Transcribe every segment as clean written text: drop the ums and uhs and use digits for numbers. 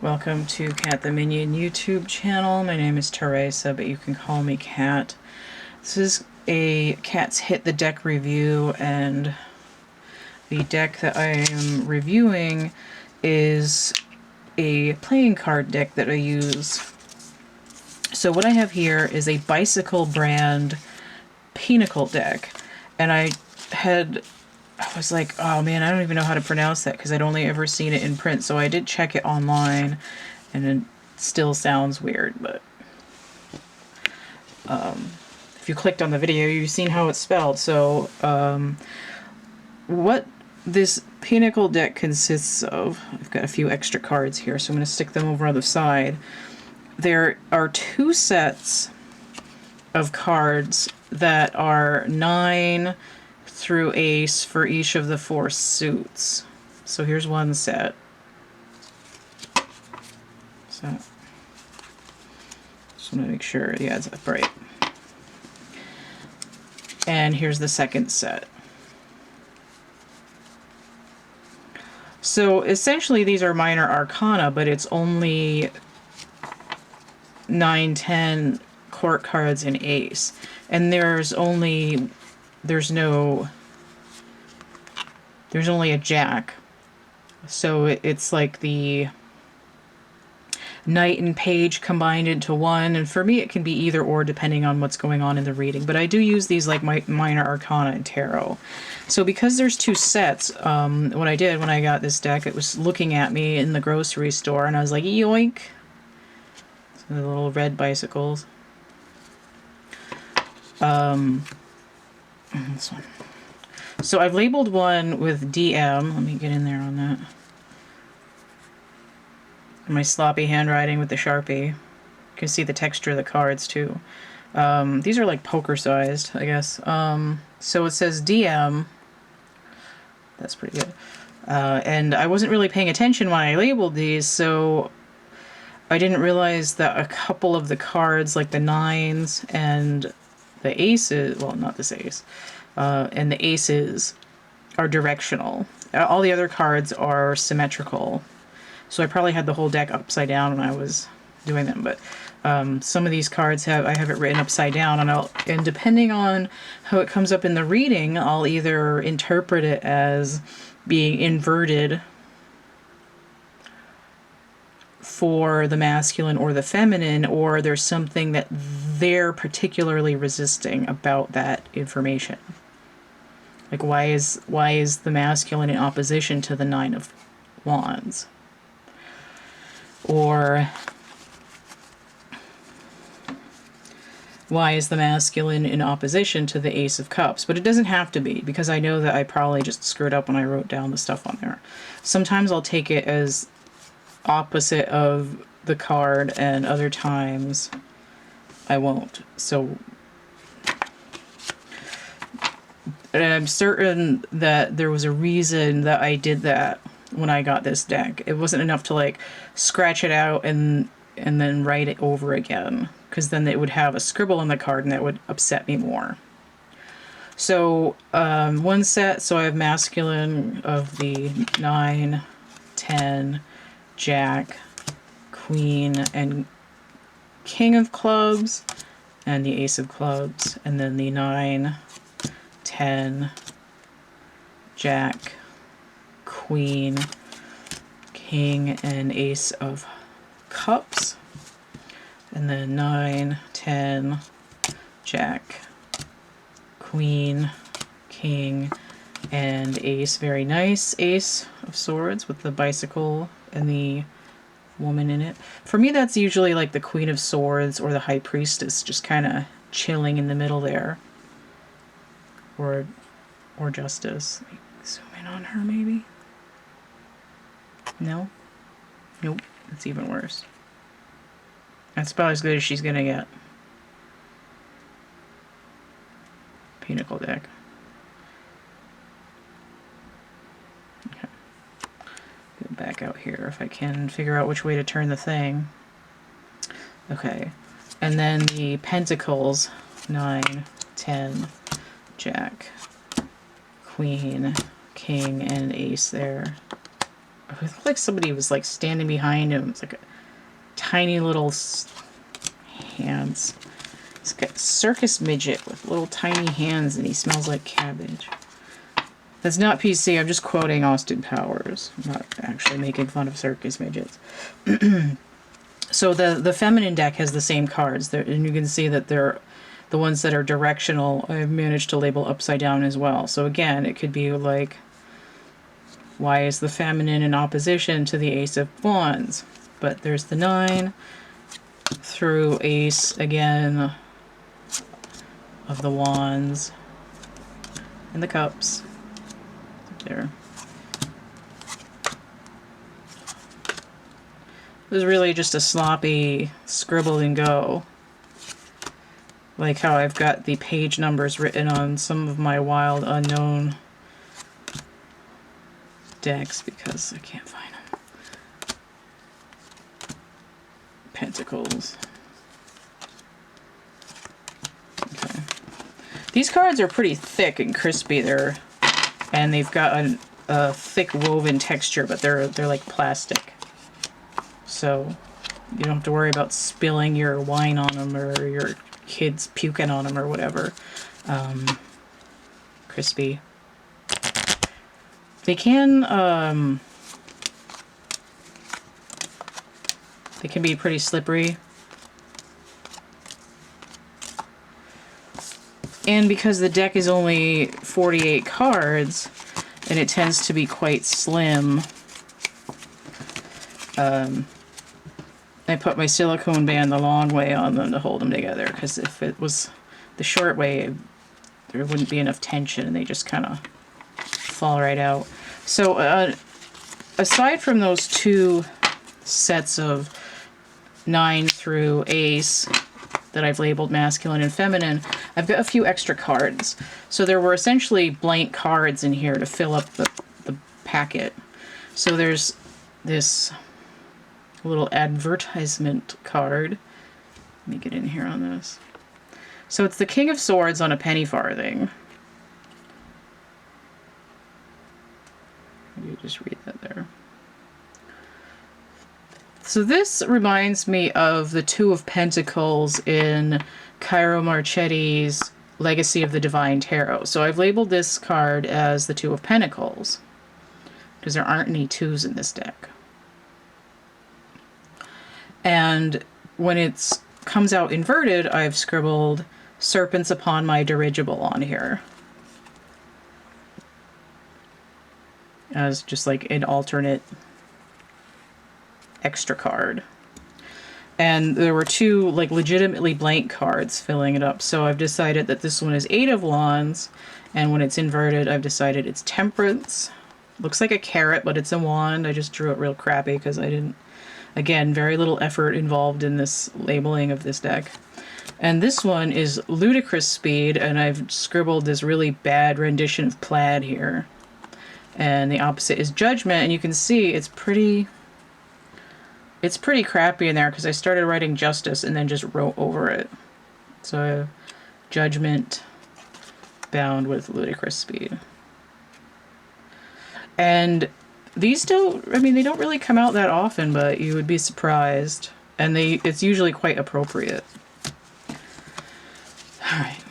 Welcome to Cat the Minion YouTube channel. My name is Teresa, but you can call me Cat. This is a Cat's Hit the Deck review, and the deck that I am reviewing is a playing card deck that I use. So what I have here is a Bicycle brand Pinochle deck, and I was like, oh man, I don't even know how to pronounce that because I'd only ever seen it in print. So I did check it online, and it still sounds weird, but if you clicked on the video, you've seen how it's spelled. So what this Pinochle deck consists of, I've got a few extra cards here, so I'm going to stick them over on the side. There are 2 sets of cards that are 9 through ace for each of the 4 suits. So here's one set. So just want to make sure, yeah, it's upright. And here's the second set. So essentially these are minor arcana, but it's only 9, 10 court cards in ace. And there's only a jack. So it's like the knight and page combined into one, and for me it can be either or depending on what's going on in the reading, but I do use these like minor arcana and tarot. So because there's 2 sets, what I did when I got this deck, it was looking at me in the grocery store and I was like, yoink. So the little red bicycles. This one. So I've labeled one with DM. Let me get in there on that. My sloppy handwriting with the Sharpie. You can see the texture of the cards too. These are like poker sized, I guess. So it says DM. That's pretty good. And I wasn't really paying attention when I labeled these, so I didn't realize that a couple of the cards, like the 9s and the aces, well, not this ace, and the aces are directional. All the other cards are symmetrical. So I probably had the whole deck upside down when I was doing them, but some of these cards I have it written upside down, and depending on how it comes up in the reading, I'll either interpret it as being inverted for the masculine or the feminine, or there's something that they're particularly resisting about that information. Like why is the masculine in opposition to the 9 of Wands? Or why is the masculine in opposition to the Ace of Cups? But it doesn't have to be, because I know that I probably just screwed up when I wrote down the stuff on there. Sometimes I'll take it as opposite of the card, and other times I won't. So I'm certain that there was a reason that I did that when I got this deck. It wasn't enough to like scratch it out and then write it over again, because then it would have a scribble on the card and that would upset me more. So one set, so I have masculine of the 9, 10, Jack, Queen, and King of Clubs, and the Ace of Clubs, and then the 9, 10, Jack, Queen, King, and Ace of Cups, and then 9, 10, Jack, Queen, King, and Ace. Very nice Ace of Swords with the bicycle and the woman in it. For me, that's usually like the Queen of Swords or the High Priestess, just kind of chilling in the middle there. Or Justice. Like, zoom in on her, maybe? No? Nope. That's even worse. That's about as good as she's gonna get. Pinochle deck. Okay. Go back out here if I can figure out which way to turn the thing. Okay. And then the Pentacles, 9, 10, Jack, Queen, King, and Ace there. It looked like somebody was like standing behind him. It's like a tiny little hands. It's got a circus midget with little tiny hands, and he smells like cabbage. That's not PC. I'm just quoting Austin Powers. I'm not actually making fun of circus midgets. So the feminine deck has the same cards, and you can see that they're the ones that are directional. I've managed to label upside down as well. So again, it could be like, why is the feminine in opposition to the Ace of Wands? But there's the 9 through Ace again of the Wands and the Cups. There. It was really just a sloppy scribble and go. Like how I've got the page numbers written on some of my wild unknown decks because I can't find them. Pentacles. Okay. These cards are pretty thick and crispy. And they've got a thick woven texture, but they're like plastic. So you don't have to worry about spilling your wine on them or your kids puking on them or whatever. Crispy. They can be pretty slippery. And because the deck is only 48 cards, and it tends to be quite slim, I put my silicone band the long way on them to hold them together, because if it was the short way, there wouldn't be enough tension, and they just kind of fall right out. So aside from those 2 sets of 9 through Ace that I've labeled masculine and feminine, I've got a few extra cards. So there were essentially blank cards in here to fill up the packet. So there's this little advertisement card. Let me get in here on this. So it's the King of Swords on a penny farthing. You just read that there. So this reminds me of the 2 of Pentacles in Cairo Marchetti's Legacy of the Divine Tarot. So I've labeled this card as the 2 of Pentacles because there aren't any 2s in this deck. And when it comes out inverted, I've scribbled serpents upon my dirigible on here as just like an alternate extra card. And there were 2 like legitimately blank cards filling it up. So I've decided that this one is 8 of Wands, and when it's inverted, I've decided it's Temperance. Looks like a carrot, but it's a wand. I just drew it real crappy because I didn't, again, very little effort involved in this labeling of this deck. And this one is Ludicrous Speed, and I've scribbled this really bad rendition of Plaid here. And the opposite is Judgment, and you can see it's pretty crappy in there because I started writing Justice and then just wrote over it. So I have Judgment bound with Ludicrous Speed. And these don't, I mean, they don't really come out that often, but you would be surprised. And it's usually quite appropriate. Alright.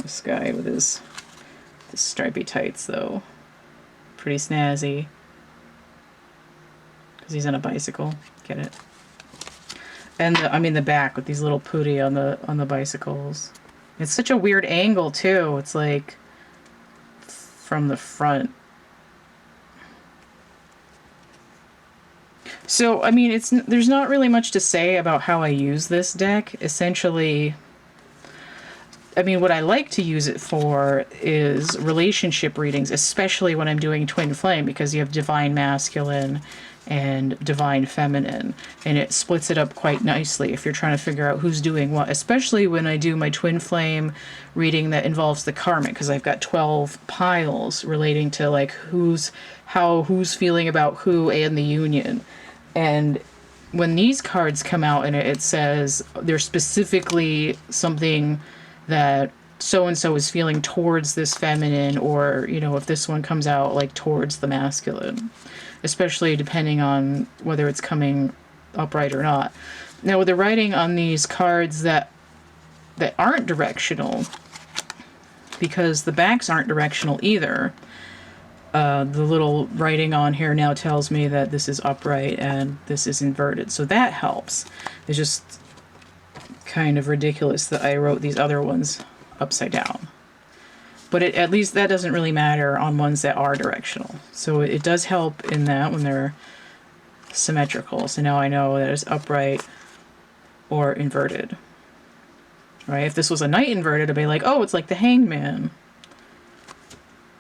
This guy with his stripy tights, though. Pretty snazzy. Because he's on a bicycle. Get it? And the back with these little pooty on the bicycles. It's such a weird angle, too. It's like from the front. So, I mean, there's not really much to say about how I use this deck. Essentially, I mean, what I like to use it for is relationship readings, especially when I'm doing Twin Flame, because you have Divine Masculine and Divine Feminine, and it splits it up quite nicely if you're trying to figure out who's doing what, especially when I do my Twin Flame reading that involves the karmic, because I've got 12 piles relating to like who's feeling about who and the union. And when these cards come out and it says they're specifically something that so-and-so is feeling towards this feminine, or, you know, if this one comes out like towards the masculine, especially depending on whether it's coming upright or not. Now, with the writing on these cards that aren't directional, because the backs aren't directional either, the little writing on here now tells me that this is upright and this is inverted, so that helps. It's just kind of ridiculous that I wrote these other ones upside down. But at least that doesn't really matter on ones that are directional. So it does help in that when they're symmetrical. So now I know that it's upright or inverted. Right? If this was a knight inverted, I'd be like, oh, it's like the Hanged Man.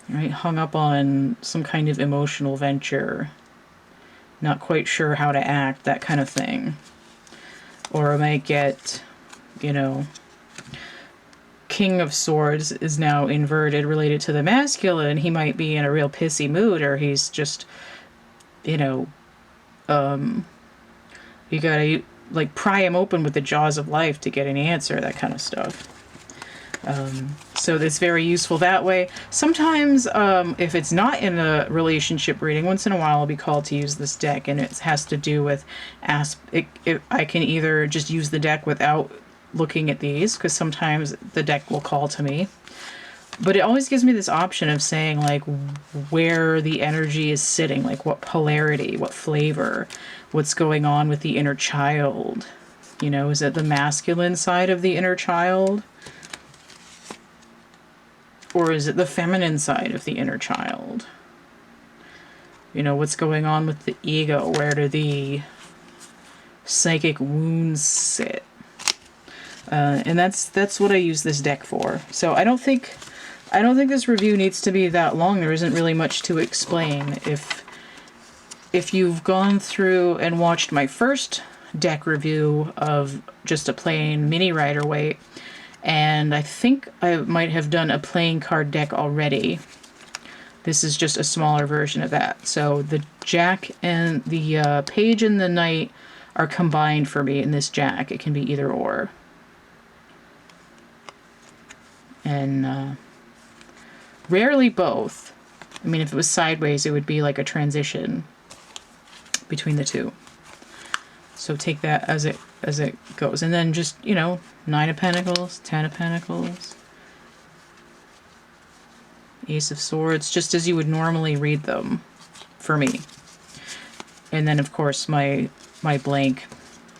Right? Hung up on some kind of emotional venture. Not quite sure how to act, that kind of thing. Or I might get, you know, King of Swords is now inverted, related to the masculine. He might be in a real pissy mood, or he's just, you know, you gotta like pry him open with the jaws of life to get an answer, that kind of stuff. So it's very useful that way. Sometimes if it's not in a relationship reading, once in a while I'll be called to use this deck, and it has to do with I can either just use the deck without looking at these, because sometimes the deck will call to me, but it always gives me this option of saying like where the energy is sitting, like what polarity, what flavor, what's going on with the inner child. You know, is it the masculine side of the inner child, or is it the feminine side of the inner child? You know, what's going on with the ego? Where do the psychic wounds sit? And that's what I use this deck for. So I don't think this review needs to be that long. There isn't really much to explain. If you've gone through and watched my first deck review of just a plain mini Rider-Waite, and I think I might have done a playing card deck already. This is just a smaller version of that. So the Jack and the Page and the Knight are combined for me in this Jack. It can be either or. And rarely both. I mean, if it was sideways, it would be like a transition between the two. So take that as it goes. And then just, you know, 9 of Pentacles, 10 of Pentacles, Ace of Swords, just as you would normally read them for me. And then, of course, my blank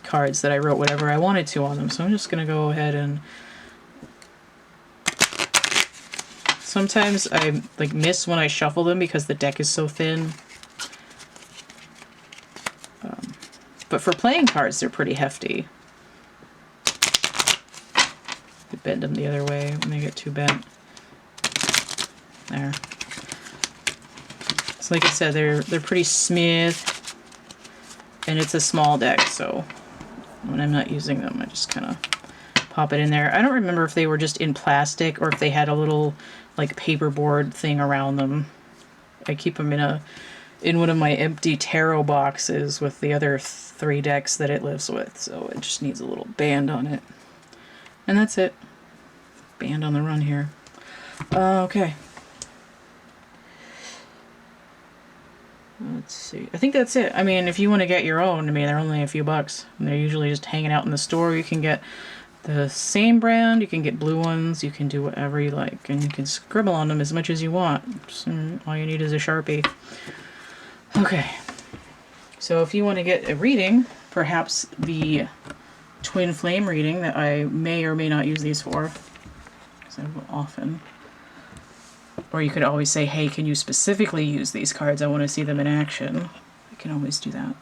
cards that I wrote whatever I wanted to on them. So I'm just going to go ahead and... Sometimes I like miss when I shuffle them because the deck is so thin. But for playing cards, they're pretty hefty. You bend them the other way when they get too bent. There. So like I said, they're pretty smooth, and it's a small deck, so when I'm not using them, I just kind of pop it in there. I don't remember if they were just in plastic or if they had a little like paperboard thing around them. I keep them in one of my empty tarot boxes with the other 3 decks that it lives with, so it just needs a little band on it. And that's it. Band on the run here. Okay. Let's see. I think that's it. I mean, if you want to get your own, I mean, they're only a few bucks. And they're usually just hanging out in the store. You can get the same brand, you can get blue ones, you can do whatever you like, and you can scribble on them as much as you want. So all you need is a Sharpie. Okay, so if you want to get a reading, perhaps the twin flame reading that I may or may not use these for, because I will often, or you could always say, hey, can you specifically use these cards? I want to see them in action. I can always do that.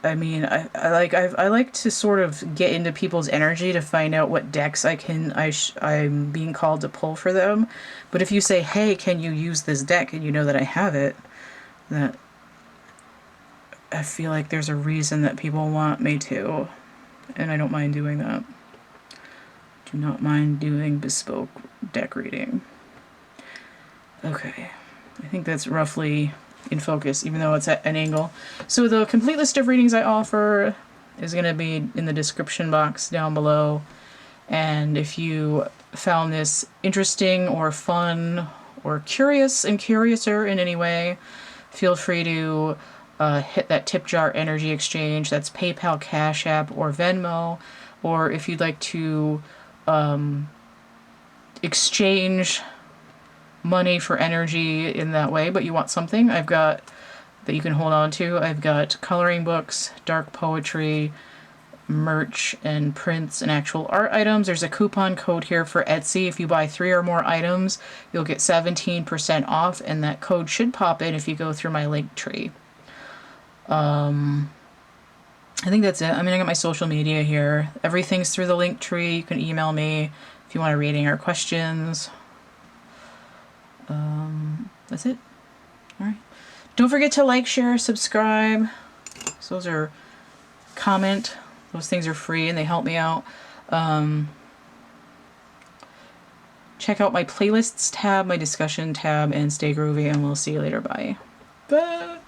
I mean, I like to sort of get into people's energy to find out what decks I'm being called to pull for them. But if you say, hey, can you use this deck, and you know that I have it, that I feel like there's a reason that people want me to, and I don't mind doing that. Do not mind doing bespoke deck reading. Okay, I think that's roughly in focus, even though it's at an angle. So the complete list of readings I offer is going to be in the description box down below, And if you found this interesting or fun or curious and curiouser in any way, feel free to hit that tip jar energy exchange. That's PayPal, Cash App, or Venmo. Or if you'd like to exchange money for energy in that way, but you want something, I've got that you can hold on to. I've got coloring books, dark poetry, merch, and prints and actual art items. There's a coupon code here for Etsy. If you buy 3 or more items, you'll get 17% off, and that code should pop in if you go through my link tree. I think that's it. I mean, I got my social media here. Everything's through the link tree. You can email me if you want a reading or questions. That's it. All right. Don't forget to like, share, subscribe. So those are comment. Those things are free and they help me out. Check out my playlists tab, my discussion tab, and stay groovy, and we'll see you later. Bye. Bye.